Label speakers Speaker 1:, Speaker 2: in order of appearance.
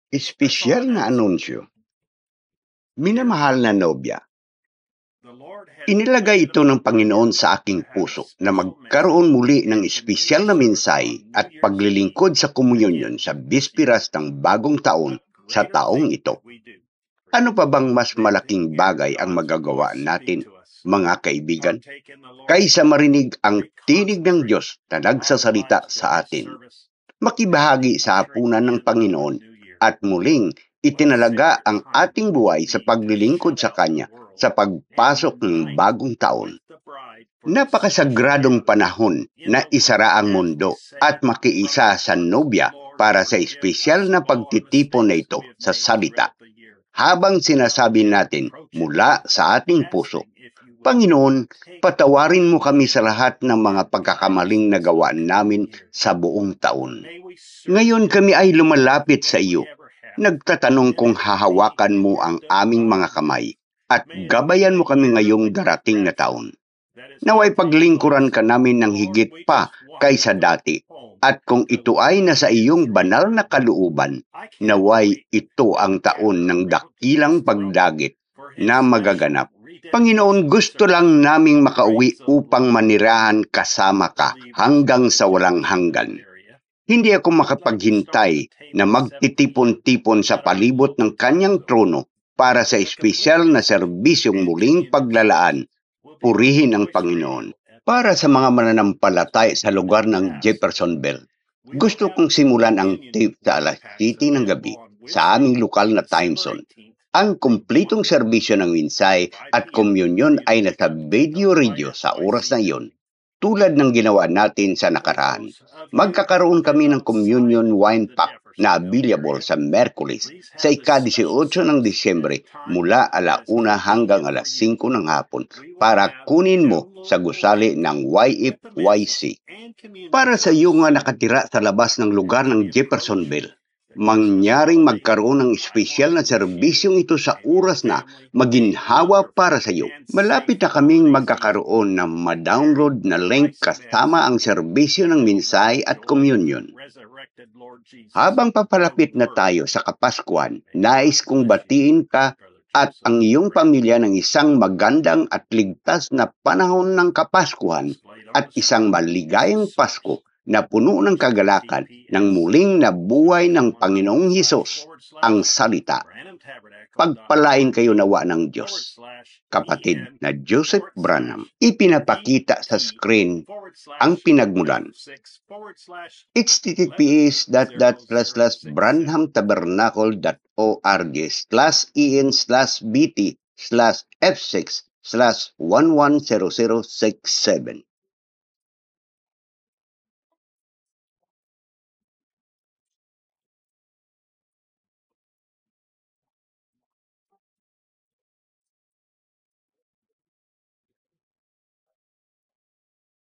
Speaker 1: Espesyal na anunsyo. Minamahal na nobya, inilagay ito ng Panginoon sa aking puso na magkaroon muli ng espesyal na mensahe at paglilingkod sa komunyon sa bispiras ng bagong taon sa taong ito. Ano pa bang mas malaking bagay ang magagawa natin, mga kaibigan, kaysa marinig ang tinig ng Diyos na nagsasalita sa atin? Makibahagi sa hapunan ng Panginoon at muling itinalaga ang ating buhay sa paglilingkod sa Kanya sa pagpasok ng bagong taon. Napakasagradong panahon na isara ang mundo at makiisa sa nobya para sa espesyal na pagtitipon na ito sa salita. Habang sinasabi natin mula sa ating puso, Panginoon, patawarin mo kami sa lahat ng mga pagkakamaling nagawa namin sa buong taon. Ngayon kami ay lumalapit sa iyo. Nagtatanong kung hahawakan mo ang aming mga kamay at gabayan mo kami ngayong darating na taon. Naway paglingkuran ka namin ng higit pa kaysa dati. At kung ito ay nasa iyong banal na kalooban, naway ito ang taon ng dakilang pagdagit na magaganap. Panginoon, gusto lang naming makauwi upang manirahan kasama ka hanggang sa walang hanggan. Hindi ako makapaghintay na magtitipon-tipon sa palibot ng kanyang trono para sa espesyal na serbisyong muling paglalaan. Purihin ang Panginoon. Para sa mga mananampalataya sa lugar ng Jeffersonville, gusto kong simulan ang tape sa alas 7 ng gabi sa aming lokal na time zone. Ang kumplitong serbisyo ng minsay at komunyon ay nasa video radio sa oras na iyon, tulad ng ginawa natin sa nakaraan. Magkakaroon kami ng communion wine pack na available sa Merkulis sa ika-18 ng Disyembre mula 1:00 hanggang 5:00 ng hapon para kunin mo sa gusali ng YFYC. Para sa iyo nga nakatira sa labas ng lugar ng Jeffersonville, mangyaring magkaroon ng espesyal na serbisyong ito sa oras na maginhawa para sa iyo. Malapit na kaming magkakaroon ng ma-download na link kasama ang serbisyo ng mensahe at communion. Habang papalapit na tayo sa Kapaskuhan, nais kong batiin ka at ang iyong pamilya ng isang magandang at ligtas na panahon ng Kapaskuhan at isang maligayang Pasko na puno ng kagalakan ng muling nabuhay ng Panginoong Hesus, ang salita. Pagpalain kayo nawa ng Diyos. Kapatid na Joseph Branham, ipinapakita sa screen ang pinagmulan. https://branhamtabernacle.org/en/bt/f6/110067